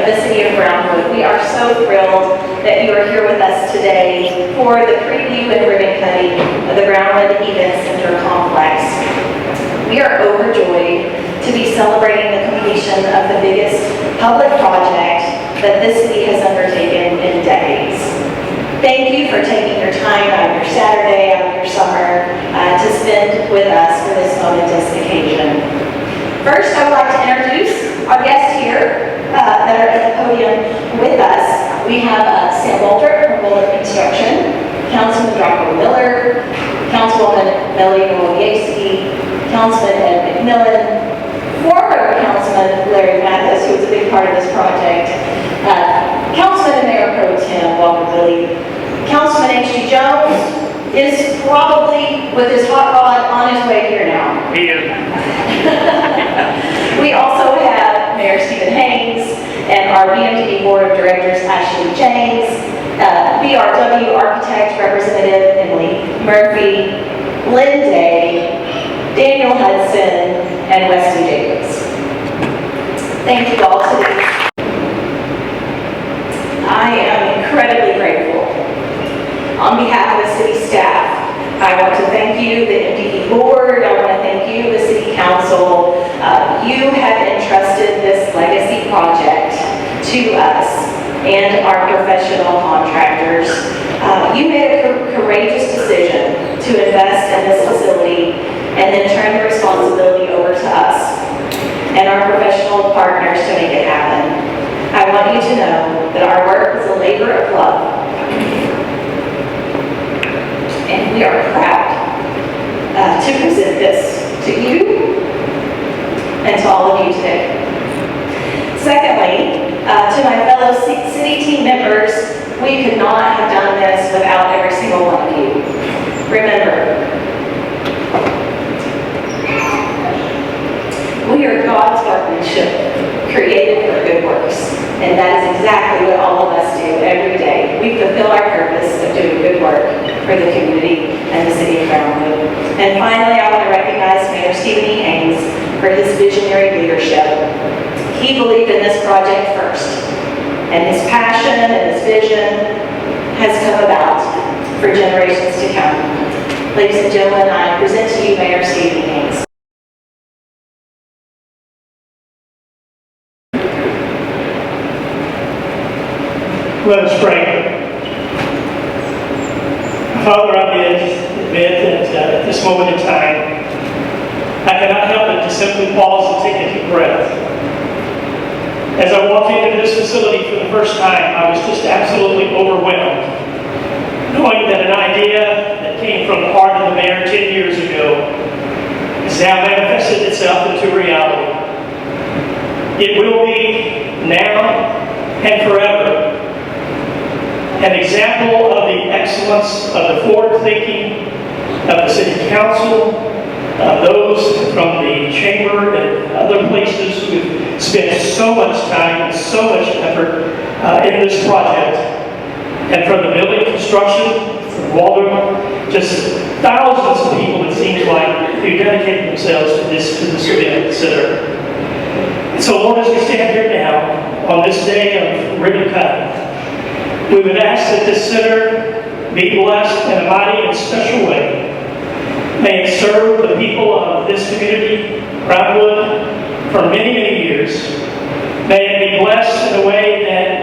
of the City of Brownwood. We are so thrilled that you are here with us today for the preview and ribbon cutting of the Brownwood Event Center complex. We are overjoyed to be celebrating the completion of the biggest public project that this city has undertaken in decades. Thank you for taking your time out of your Saturday, out of your summer, to spend with us for this momentous occasion. First, I would like to introduce our guests here that are at the podium with us. We have Sam Walter from Brownwood Construction, Councilman Rocco Miller, Councilwoman Melanie Wojcicki, Councilman Ed McMillan, former Councilman Larry Mathis, who was a big part of this project, Councilman and Mayor Pro Tem Walker Billy, Councilman H.G. Jones is probably with his hot rod on his way here now. Here. We also have Mayor Stephen Haynes and our BMD Board of Directors Ashley James, BRW Architect Representative Emily Murphy, Lynn Day, Daniel Hudson, and Wesley Jacobs. Thank you all today. I am incredibly grateful. On behalf of the city staff, I want to thank you, the MDE board. I want to thank you, the city council. You have entrusted this legacy project to us and our professional contractors. You made a courageous decision to invest in this facility and then turn the responsibility over to us and our professional partners to make it happen. I want you to know that our work is a labor of love, and we are proud to present this to you and to all of you today. Secondly, to my fellow city team members, we could not have done this without every single one of you. Remember, we are God's workmanship, created for good works. And that is exactly what all of us do every day. We fulfill our purpose of doing good work for the community and the city of Brownwood. And finally, I want to recognize Mayor Stephen E. Haynes for his visionary leadership. He believed in this project first, and his passion and his vision has come about for generations to come. Ladies and gentlemen, I present to you Mayor Stephen E. Haynes. Let us pray. Father, I admit that at this moment in time, I cannot help but to simply pause and take a deep breath. As I walked into this facility for the first time, I was just absolutely overwhelmed, knowing that an idea that came from the heart of the mayor 10 years ago has now manifested itself into reality. It will be now and forever an example of the excellence of the forward thinking of the City Council, of those from the Chamber and other places who've spent so much time and so much effort in this project. And from the building construction, from Waldron, just thousands of people, it seems like, who dedicate themselves to this event center. And so, Lord, as we stand here now, on this day of ribbon cutting, we would ask that this center be blessed in a mighty and special way. May it serve the people of this community, Brownwood, for many, many years. May it be blessed in a way that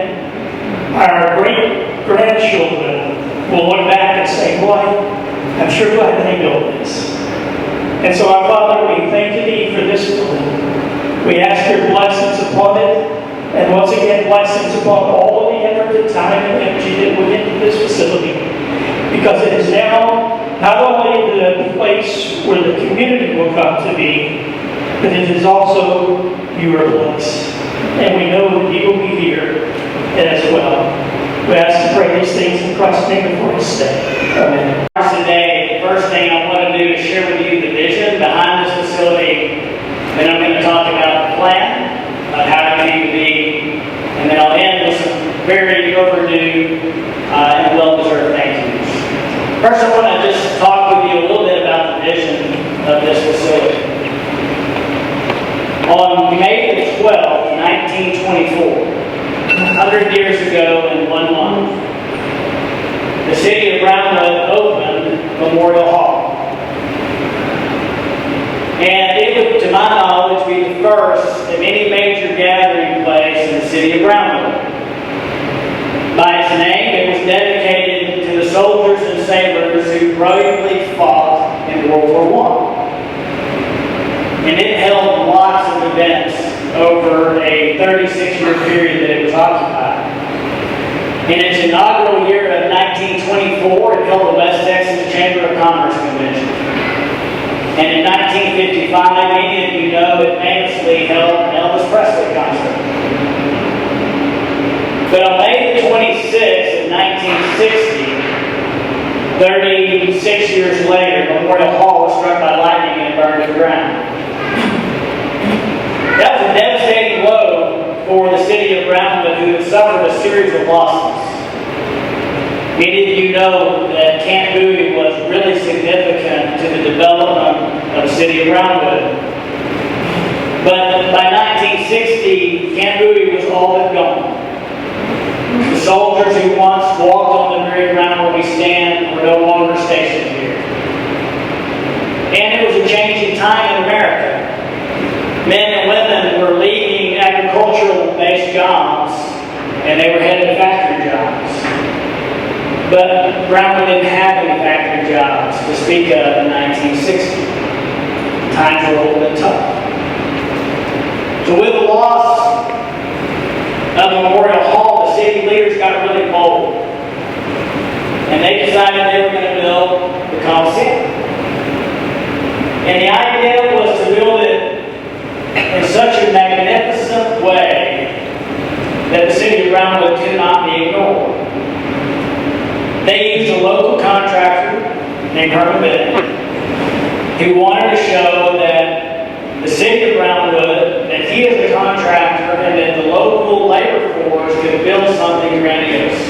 our great-grandchildren will look back and say, boy, I'm sure glad they built this. And so, our Father, we thank Thee for this building. We ask Your blessings upon it. And once again, blessings upon all of the effort and time and energy that went into this facility. Because it is now not only the place where the community will come to be, but it is also your place. And we know that you will be here as well. We ask to pray these things in Christ's name before His name. Amen. Today, the first thing I want to do is share with you the vision behind this facility. Then I'm going to talk about the plan of how it came to be, and then I'll end with some very overdue and well-deserved thank yous. First, I want to just talk with you a little bit about the vision of this facility. On May the 12th, 1924, 100 years ago in 1 month, the city of Brownwood opened Memorial Hall. And it would, to my knowledge, be the first of any major gathering place in the city of Brownwood. By its name, it was dedicated to the soldiers and sailors who bravely fought in World War I. And it held lots of events over a 36-year period that it was occupied. In its inaugural year of 1924, it held the West Texas Chamber of Commerce Convention. And in 1955, many of you know, it famously held an Elvis Presley concert. But on May the 26th of 1960, 36 years later, Memorial Hall was struck by lightning and burned to the ground. That was a devastating blow for the city of Brownwood, who had suffered a series of losses. Many of you know that Camp Bowie was really significant to the development of the city of Brownwood. But by 1960, Camp Bowie was all but gone. The soldiers who once walked on the very ground where we stand were no longer stationed here. And it was a changing time in America. Men and women were leaving agricultural-based jobs, and they were headed to factory jobs. But Brownwood didn't have any factory jobs to speak of in 1960. Times were a little bit tough. So with the loss of Memorial Hall, the city leaders got really bold. And they decided they were going to build the Coliseum. And the idea was to build it in such a magnificent way that the city of Brownwood could not be ignored. They used a local contractor named Herman Bennett, who wanted to show that the city of Brownwood, that he is the contractor, and that the local labor force could build something grandiose.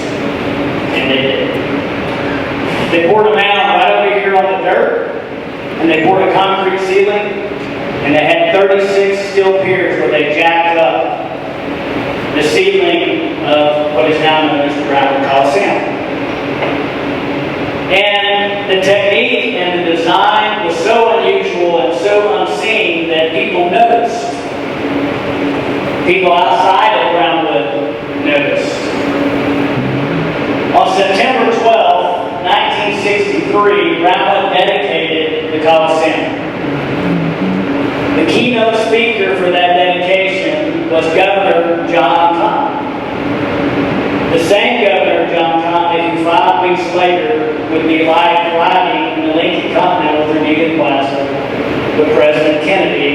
And they did. They poured a mound right over here on the dirt, and they poured a concrete ceiling, and they had 36 steel piers where they jacked up the ceiling of what is now known as the Brownwood Coliseum. And the technique and the design was so unusual and so unseen that people noticed. People outside of Brownwood noticed. On September 12, 1963, Brownwood dedicated the Coliseum. The keynote speaker for that dedication was Governor John Connally. The same Governor, John Connally, who 5 weeks later would be flying in the Lincoln Continental through Union Plaza with President Kennedy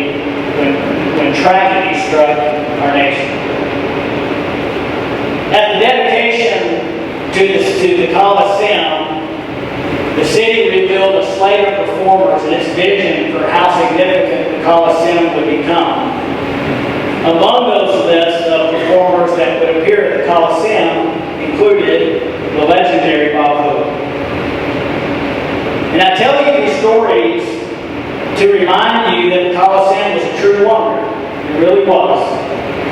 when tragedy struck our nation. At the dedication to the Coliseum, the city revealed a slate of performers and its vision for how significant the Coliseum would become. Among those lists of performers that would appear at the Coliseum included the legendary Bob Hope. And I tell you these stories to remind you that the Coliseum was a true wonder. It really was.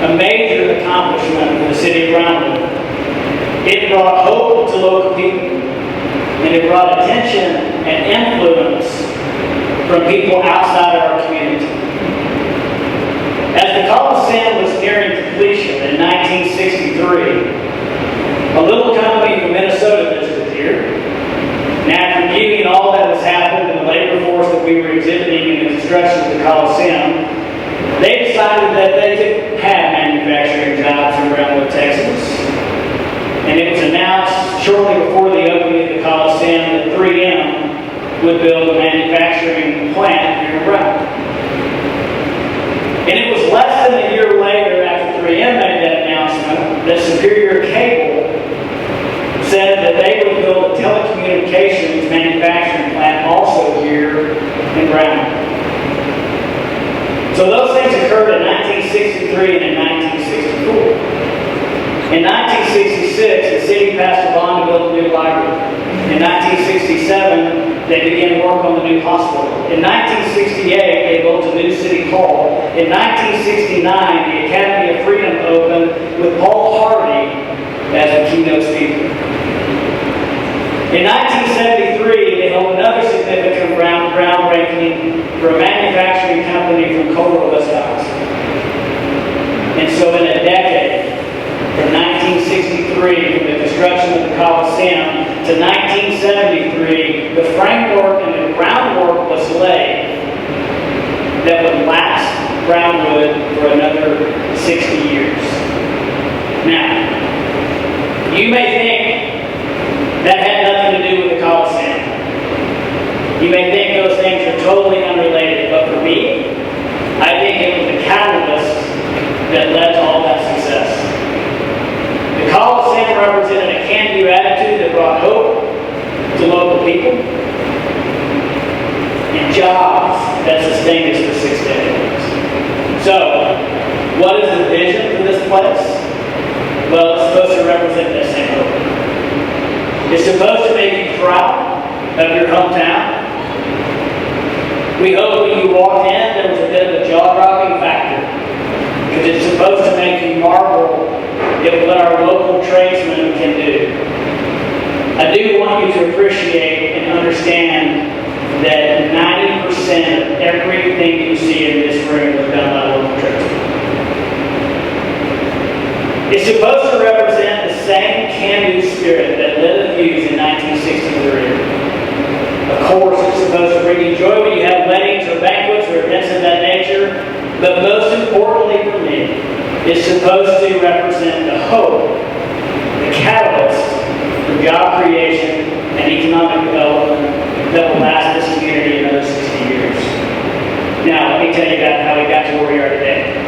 A major accomplishment for the city of Brownwood. It brought hope to local people. And it brought attention and influence from people outside of our community. As the Coliseum was nearing completion in 1963, a little company from Minnesota visited here. And after viewing all that was happened and the labor force that we were exhibiting in the construction of the Coliseum, they decided that they could have manufacturing jobs in Brownwood, Texas. And it was announced shortly before the opening of the Coliseum that 3M would build a manufacturing plant here in Brownwood. And it was less than a year later, after 3M made that announcement, that Superior Cable said that they would build a telecommunications manufacturing plant also here in Brownwood. So those things occurred in 1963 and in 1964. In 1966, the city passed a bond to build a new library. In 1967, they began work on the new hospital. In 1968, they built a new city hall. In 1969, the Academy of Freedom opened with Paul Harvey as a keynote speaker. In 1973, they held another significant groundbreaking for a manufacturing company from Coral, Wisconsin. And so in a decade, from 1963, from the construction of the Coliseum, to 1973, the framework and the groundwork was laid that would last Brownwood for another 60 years. Now, you may think that had nothing to do with the Coliseum. You may think those things are totally unrelated, but for me, I think it was the catalyst that led to all that success. The Coliseum represented a can-do attitude that brought hope to local people and jobs that sustained us for 6 decades. So, what is the vision for this place? Well, it's supposed to represent that same hope. It's supposed to make you proud of your hometown. We hope when you walked in, there was a bit of a jaw-dropping factor. Because it's supposed to make you marvel at what our local tradesmen can do. I do want you to appreciate and understand that 90% of everything you see in this room was done by local tradesmen. It's supposed to represent the same can-do spirit that lit the fuse in 1963. Of course, it's supposed to bring you joy when you have weddings or banquets or events of that nature. But most importantly for me, it's supposed to represent the hope, the catalyst for job creation and economic development that will last this community another 60 years. Now, let me tell you about how we got to where we are today.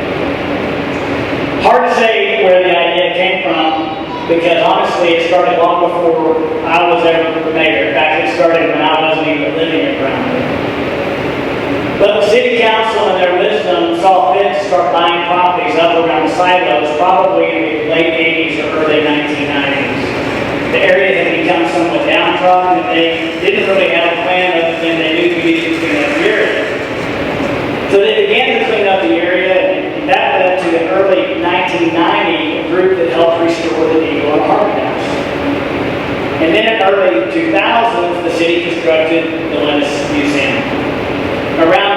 Hard to say where the idea came from, because honestly, it started long before I was ever the mayor. In fact, it started when I wasn't even living in Brownwood. But the city council, in their wisdom, saw fit to start buying properties up around the silos, probably in the late 80s or early 1990s. The area had become somewhat downtrodden, and they didn't really have a plan other than they knew we needed to clean up the area. So they began to clean up the area, and that led to in early 1990, a group that helped restore the Eagle and Harmony House. And then in early 2000s, the city constructed the Lennis Museum. Around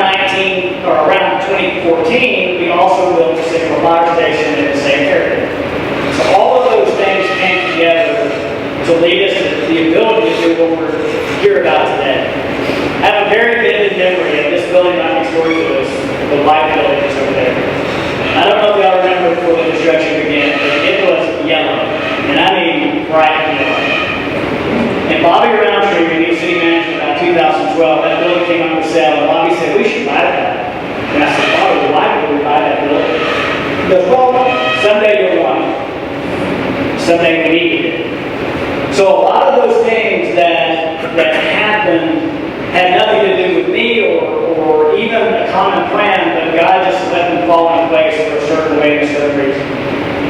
2014, we also built a signal fire station in the same area. So all of those things came together to lead us to the ability to do what we're here about today. I have a very vivid memory of this building right next door to us, the White Building is over there. I don't know if y'all remember before the construction began, but it was yellow, and I mean bright yellow. And Bobby Roundtree, when he was city manager in about 2012, that building came up for sale, and Bobby said, we should buy that. And I said, Bobby, why would we buy that building? He goes, well, someday you'll want it. Someday we need it. So a lot of those things that happened had nothing to do with me or even a common plan, but God just let them fall in place for a certain way and a certain reason.